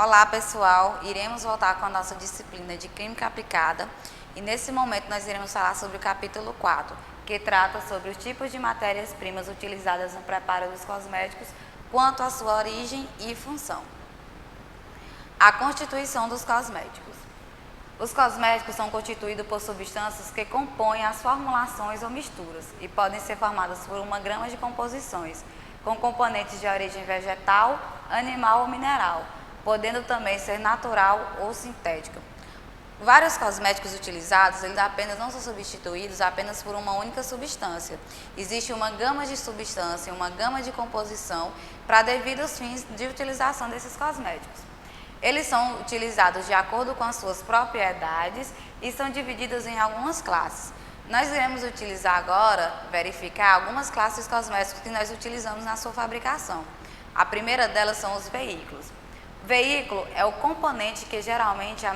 Olá pessoal, iremos voltar com a nossa disciplina de Química Aplicada e nesse momento nós iremos falar sobre o capítulo 4, que trata sobre os tipos de matérias-primas utilizadas no preparo dos cosméticos quanto à sua origem e função. A constituição dos cosméticos. Os cosméticos são constituídos por substâncias que compõem as formulações ou misturas e podem ser formadas por uma gama de composições, com componentes de origem vegetal, animal ou mineral, podendo também ser natural ou sintética. Vários cosméticos utilizados, eles apenas não são substituídos apenas por uma única substância. Existe uma gama de substância, uma gama de composição para devidos fins de utilização desses cosméticos. Eles são utilizados de acordo com as suas propriedades e são divididos em algumas classes. Nós iremos utilizar agora, verificar algumas classes cosméticos que nós utilizamos na sua fabricação. A primeira delas são os veículos. Veículo é o componente que geralmente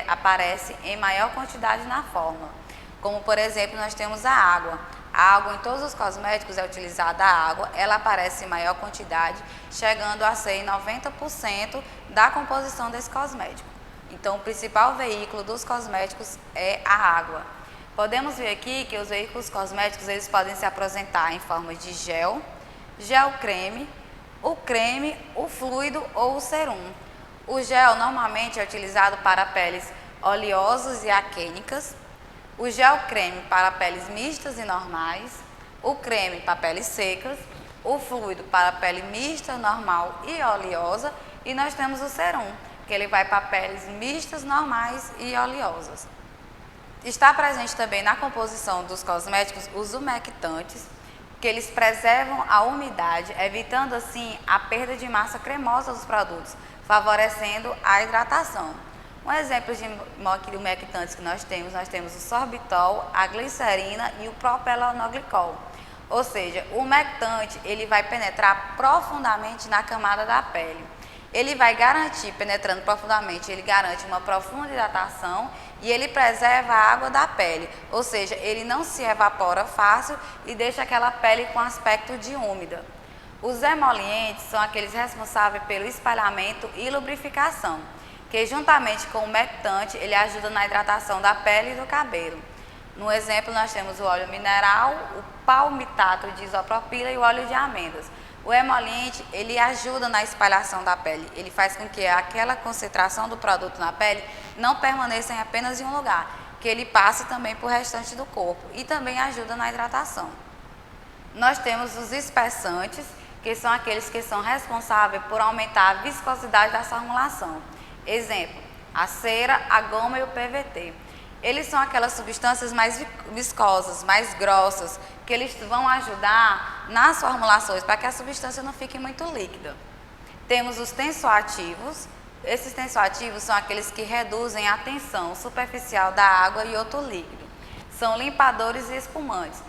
aparece em maior quantidade na fórmula. Como, por exemplo, nós temos a água. A água, em todos os cosméticos é utilizada a água, ela aparece em maior quantidade, chegando a ser 90% da composição desse cosmético. Então, o principal veículo dos cosméticos é a água. Podemos ver aqui que os veículos cosméticos eles podem se apresentar em forma de gel, gel-creme, o fluido ou o serum. O gel normalmente é utilizado para peles oleosas e aquênicas, o gel-creme para peles mistas e normais, o creme para peles secas, o fluido para pele mista, normal e oleosa, e nós temos o serum, que ele vai para peles mistas, normais e oleosas. Está presente também na composição dos cosméticos os umectantes, que eles preservam a umidade, evitando assim a perda de massa cremosa dos produtos, favorecendo a hidratação. Um exemplo de umectantes que nós temos o sorbitol, a glicerina e o propilenoglicol. Ou seja, o umectante ele vai penetrar profundamente na camada da pele. Ele vai garantir, penetrando profundamente, ele garante uma profunda hidratação e ele preserva a água da pele, ou seja, ele não se evapora fácil e deixa aquela pele com aspecto de úmida. Os emolientes são aqueles responsáveis pelo espalhamento e lubrificação, que juntamente com o umectante, ele ajuda na hidratação da pele e do cabelo. No exemplo, nós temos o óleo mineral, o palmitato de isopropila e o óleo de amêndoas. O emoliente, ele ajuda na espalhação da pele, ele faz com que aquela concentração do produto na pele não permaneça apenas em um lugar, que ele passe também para o restante do corpo e também ajuda na hidratação. Nós temos os espessantes, que são aqueles que são responsáveis por aumentar a viscosidade da formulação. Exemplo, a cera, a goma e o PVT. Eles são aquelas substâncias mais viscosas, mais grossas, que eles vão ajudar nas formulações para que a substância não fique muito líquida. Temos os tensoativos. Esses tensoativos são aqueles que reduzem a tensão superficial da água e outro líquido. São limpadores e espumantes.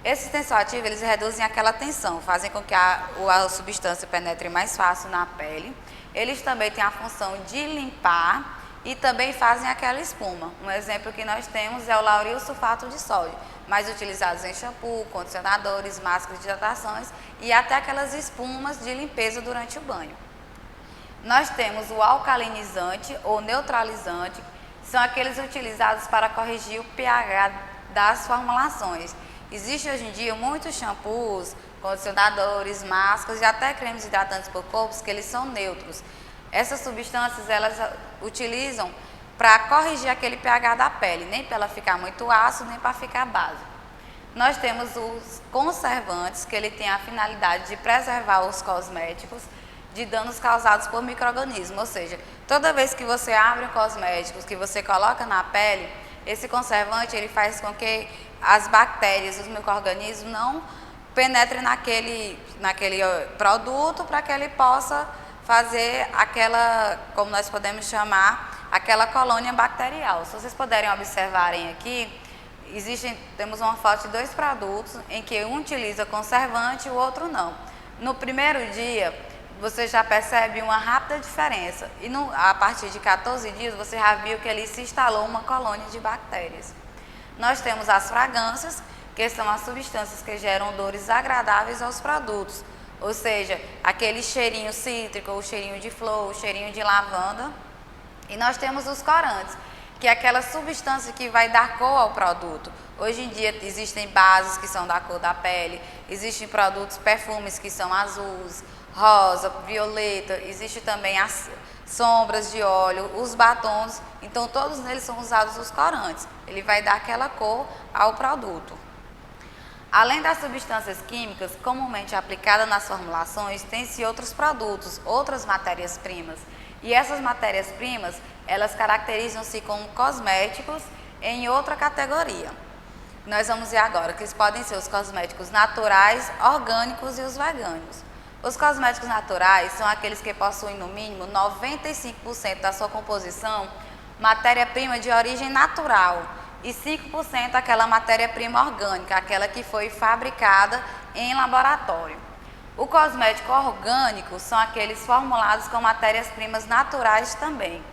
Esses tensoativos eles reduzem aquela tensão, fazem com que a substância penetre mais fácil na pele. Eles também têm a função de limpar e também fazem aquela espuma. Um exemplo que nós temos é o lauril sulfato de sódio, mais utilizados em shampoo, condicionadores, máscaras de hidratações e até aquelas espumas de limpeza durante o banho. Nós temos o alcalinizante ou neutralizante, são aqueles utilizados para corrigir o pH das formulações. Existem hoje em dia muitos shampoos, condicionadores, máscaras e até cremes hidratantes para o corpo que eles são neutros. Essas substâncias elas utilizam para corrigir aquele pH da pele, nem para ela ficar muito ácido, nem para ficar básico. Nós temos os conservantes, que ele tem a finalidade de preservar os cosméticos de danos causados por micro-organismos, ou seja, toda vez que você abre um cosmético, que você coloca na pele, esse conservante ele faz com que as bactérias, os micro-organismos não penetrem naquele produto para que ele possa fazer aquela, como nós podemos chamar, aquela colônia bacterial. Se vocês puderem observarem aqui, temos uma foto de dois produtos em que um utiliza conservante e o outro não. No primeiro dia, você já percebe uma rápida diferença e a partir de 14 dias você já viu que ali se instalou uma colônia de bactérias. Nós temos as fragrâncias, que são as substâncias que geram odores agradáveis aos produtos. ou seja, aquele cheirinho cítrico, o cheirinho de flor, o cheirinho de lavanda. E nós temos os corantes, que é aquela substância que vai dar cor ao produto. Hoje em dia existem bases que são da cor da pele, existem produtos, perfumes que são azuis, rosa, violeta, existe também as sombras de óleo, os batons, então todos neles são usados os corantes. Ele vai dar aquela cor ao produto. Além das substâncias químicas comumente aplicadas nas formulações, tem-se outros produtos, outras matérias-primas. E essas matérias-primas, elas caracterizam-se como cosméticos em outra categoria. Nós vamos ver agora que eles podem ser os cosméticos naturais, orgânicos e os veganos. Os cosméticos naturais são aqueles que possuem no mínimo 95% da sua composição matéria-prima de origem natural e 5% aquela matéria-prima orgânica, aquela que foi fabricada em laboratório. O cosmético orgânico são aqueles formulados com matérias-primas naturais também.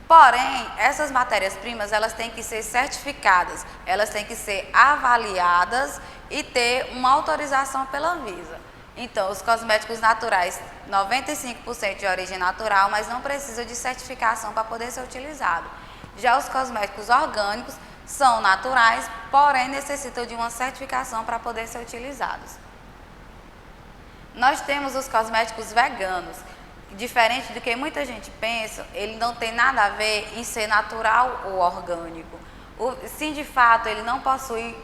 Porém, essas matérias-primas, elas têm que ser certificadas, elas têm que ser avaliadas e ter uma autorização pela Anvisa. Então, os cosméticos naturais, 95% de origem natural, mas não precisa de certificação para poder ser utilizado. Já os cosméticos orgânicos são naturais, porém necessitam de uma certificação para poder ser utilizados. Nós temos os cosméticos veganos. Diferente do que muita gente pensa, ele não tem nada a ver em ser natural ou orgânico. Sim, de fato, ele não possui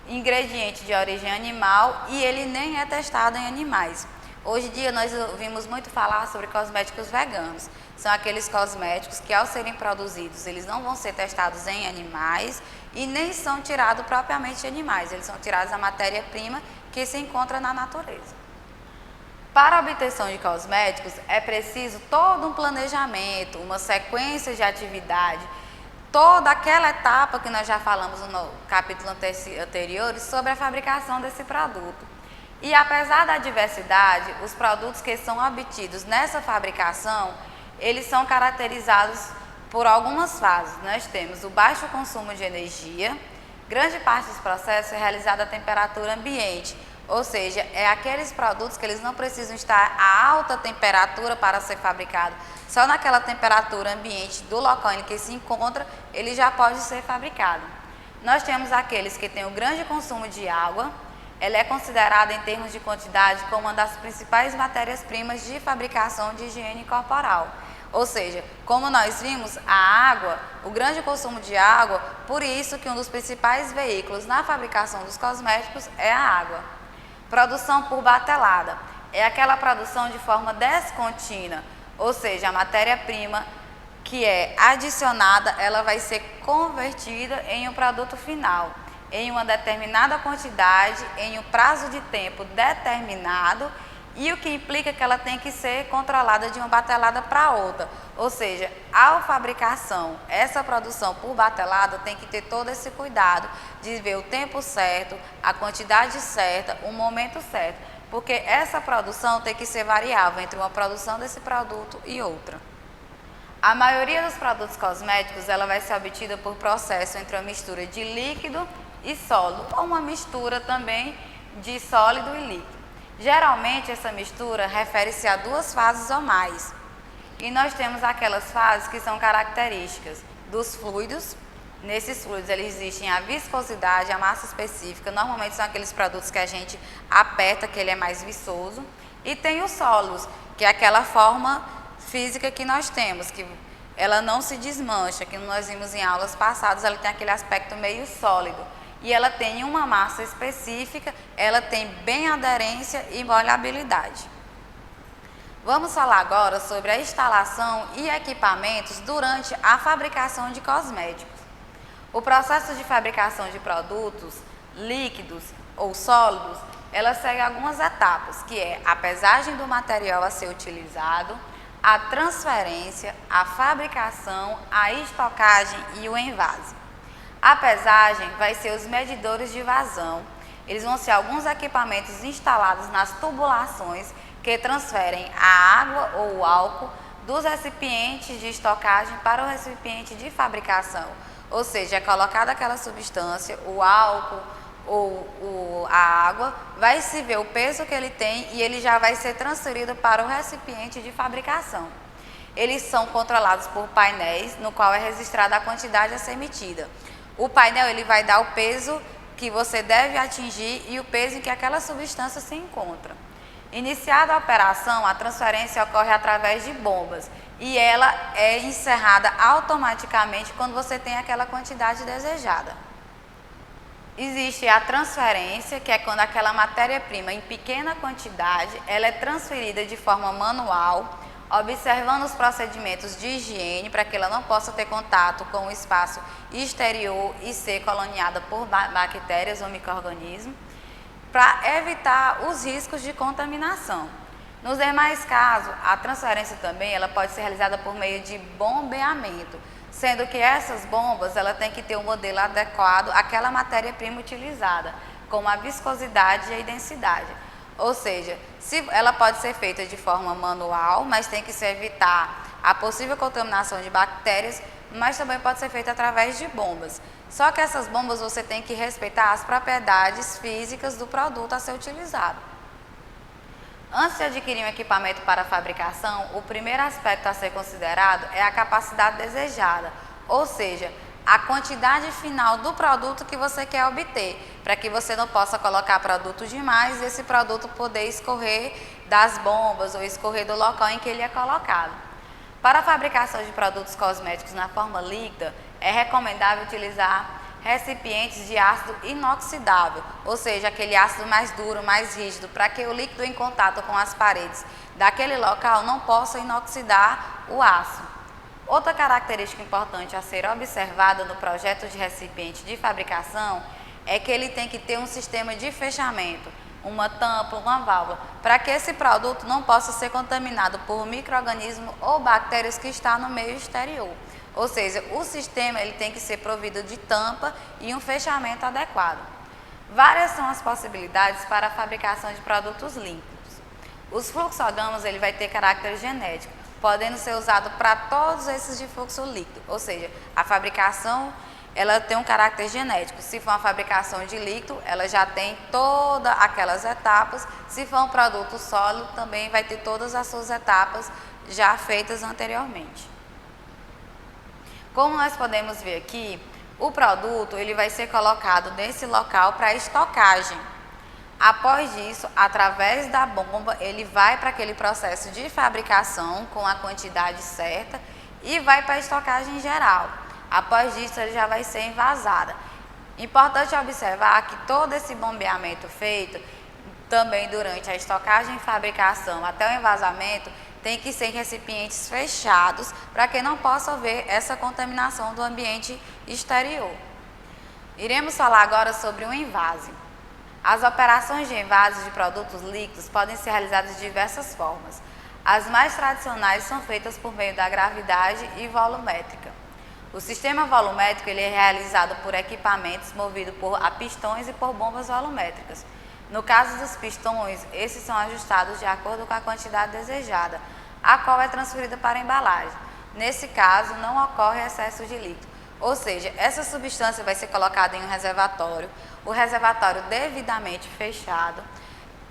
ingrediente de origem animal e ele nem é testado em animais. Hoje em dia nós ouvimos muito falar sobre cosméticos veganos. São aqueles cosméticos que, ao serem produzidos, eles não vão ser testados em animais e nem são tirados propriamente de animais. Eles são tirados da matéria-prima que se encontra na natureza. Para a obtenção de cosméticos, é preciso todo um planejamento, uma sequência de atividade, toda aquela etapa que nós já falamos no capítulo anterior sobre a fabricação desse produto. E apesar da diversidade, os produtos que são obtidos nessa fabricação, eles são caracterizados por algumas fases. Nós temos o baixo consumo de energia, grande parte dos processos é realizado a temperatura ambiente, ou seja, é aqueles produtos que eles não precisam estar a alta temperatura para ser fabricado. Só naquela temperatura ambiente do local em que se encontra, ele já pode ser fabricado. Nós temos aqueles que têm um grande consumo de água. Ela é considerada em termos de quantidade como uma das principais matérias-primas de fabricação de higiene corporal. Ou seja, como nós vimos, a água, o grande consumo de água, por isso que um dos principais veículos na fabricação dos cosméticos é a água. Produção por batelada é aquela produção de forma descontínua, ou seja, a matéria-prima que é adicionada, ela vai ser convertida em um produto final, em uma determinada quantidade, em um prazo de tempo determinado, e o que implica que ela tem que ser controlada de uma batelada para outra. Ou seja, ao fabricação, essa produção por batelada tem que ter todo esse cuidado de ver o tempo certo, a quantidade certa, o momento certo, porque essa produção tem que ser variável entre uma produção desse produto e outra. A maioria dos produtos cosméticos ela vai ser obtida por processo entre uma mistura de líquido e sólido, ou uma mistura também de sólido e líquido. Geralmente essa mistura refere-se a duas fases ou mais. E nós temos aquelas fases que são características dos fluidos. Nesses fluidos eles existem a viscosidade, a massa específica, normalmente são aqueles produtos que a gente aperta, que ele é mais viçoso. E tem os sólidos, que é aquela forma física que nós temos, que ela não se desmancha, que nós vimos em aulas passadas, ela tem aquele aspecto meio sólido. E ela tem uma massa específica, ela tem bem aderência e molhabilidade. Vamos falar agora sobre a instalação e equipamentos durante a fabricação de cosméticos. O processo de fabricação de produtos líquidos ou sólidos, ela segue algumas etapas, que é a pesagem do material a ser utilizado, a transferência, a fabricação, a estocagem e o envase. A pesagem vai ser os medidores de vazão. Eles vão ser alguns equipamentos instalados nas tubulações que transferem a água ou o álcool dos recipientes de estocagem para o recipiente de fabricação. Ou seja, é colocada aquela substância, o álcool, a água, vai se ver o peso que ele tem e ele já vai ser transferido para o recipiente de fabricação. Eles são controlados por painéis, no qual é registrada a quantidade a ser emitida. O painel ele vai dar o peso que você deve atingir e o peso em que aquela substância se encontra. Iniciada a operação, a transferência ocorre através de bombas e ela é encerrada automaticamente quando você tem aquela quantidade desejada. Existe a transferência, que é quando aquela matéria-prima em pequena quantidade, ela é transferida de forma manual, observando os procedimentos de higiene para que ela não possa ter contato com o espaço exterior e ser coloniada por bactérias ou micro-organismos, para evitar os riscos de contaminação. Nos demais casos, a transferência também ela pode ser realizada por meio de bombeamento, sendo que essas bombas ela tem que ter um modelo adequado àquela matéria-prima utilizada, como a viscosidade e a densidade. Ou seja, ela pode ser feita de forma manual, mas tem que se evitar a possível contaminação de bactérias, mas também pode ser feita através de bombas. Só que essas bombas você tem que respeitar as propriedades físicas do produto a ser utilizado. Antes de adquirir um equipamento para fabricação, o primeiro aspecto a ser considerado é a capacidade desejada, ou seja, a quantidade final do produto que você quer obter, para que você não possa colocar produto demais e esse produto poder escorrer das bombas ou escorrer do local em que ele é colocado. Para a fabricação de produtos cosméticos na forma líquida, é recomendável utilizar recipientes de ácido inoxidável, ou seja, aquele ácido mais duro, mais rígido, para que o líquido em contato com as paredes daquele local não possa inoxidar o aço. Outra característica importante a ser observada no projeto de recipiente de fabricação é que ele tem que ter um sistema de fechamento, uma tampa, uma válvula, para que esse produto não possa ser contaminado por micro-organismos ou bactérias que estão no meio exterior. Ou seja, o sistema ele tem que ser provido de tampa e um fechamento adequado. Várias são as possibilidades para a fabricação de produtos líquidos. Os fluxogramas ele vai ter caráter genético, podendo ser usado para todos esses de fluxo líquido. Ou seja, a fabricação ela tem um caráter genético. Se for uma fabricação de líquido, ela já tem todas aquelas etapas. Se for um produto sólido, também vai ter todas as suas etapas já feitas anteriormente. Como nós podemos ver aqui, o produto ele vai ser colocado nesse local para estocagem. Após isso, através da bomba, ele vai para aquele processo de fabricação com a quantidade certa e vai para a estocagem geral. Após isso, ele já vai ser envasada. Importante observar que todo esse bombeamento feito, também durante a estocagem e fabricação até o envasamento, tem que ser em recipientes fechados para que não possa haver essa contaminação do ambiente exterior. Iremos falar agora sobre o envase. As operações de envase de produtos líquidos podem ser realizadas de diversas formas. As mais tradicionais são feitas por meio da gravidade e volumétrica. O sistema volumétrico ele é realizado por equipamentos movidos a pistões e por bombas volumétricas. No caso dos pistões, esses são ajustados de acordo com a quantidade desejada, a qual é transferida para a embalagem. Nesse caso, não ocorre excesso de líquido, ou seja, essa substância vai ser colocada em um reservatório, o reservatório devidamente fechado,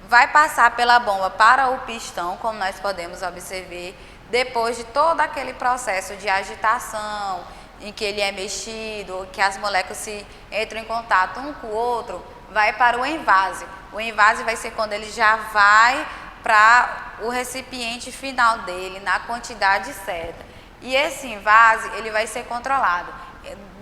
vai passar pela bomba para o pistão, como nós podemos observar, depois de todo aquele processo de agitação, em que ele é mexido, que as moléculas entram em contato um com o outro, vai para o envase. O envase vai ser quando ele já vai para o recipiente final dele, na quantidade certa. E esse envase, ele vai ser controlado.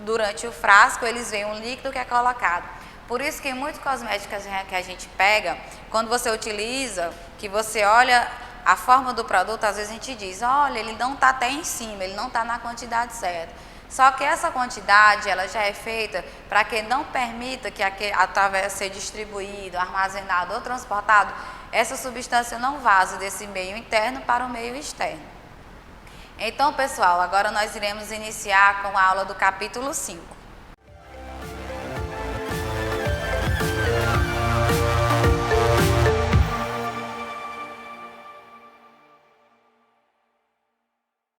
Durante o frasco, eles veem um líquido que é colocado. Por isso que em muitos cosméticos que a gente pega, quando você utiliza, que você olha a forma do produto, às vezes a gente diz, olha, ele não está até em cima, ele não está na quantidade certa. Só que essa quantidade ela já é feita para que não permita que através de ser distribuído, armazenado ou transportado, essa substância não vaze desse meio interno para o meio externo. Então, pessoal, agora nós iremos iniciar com a aula do capítulo 5.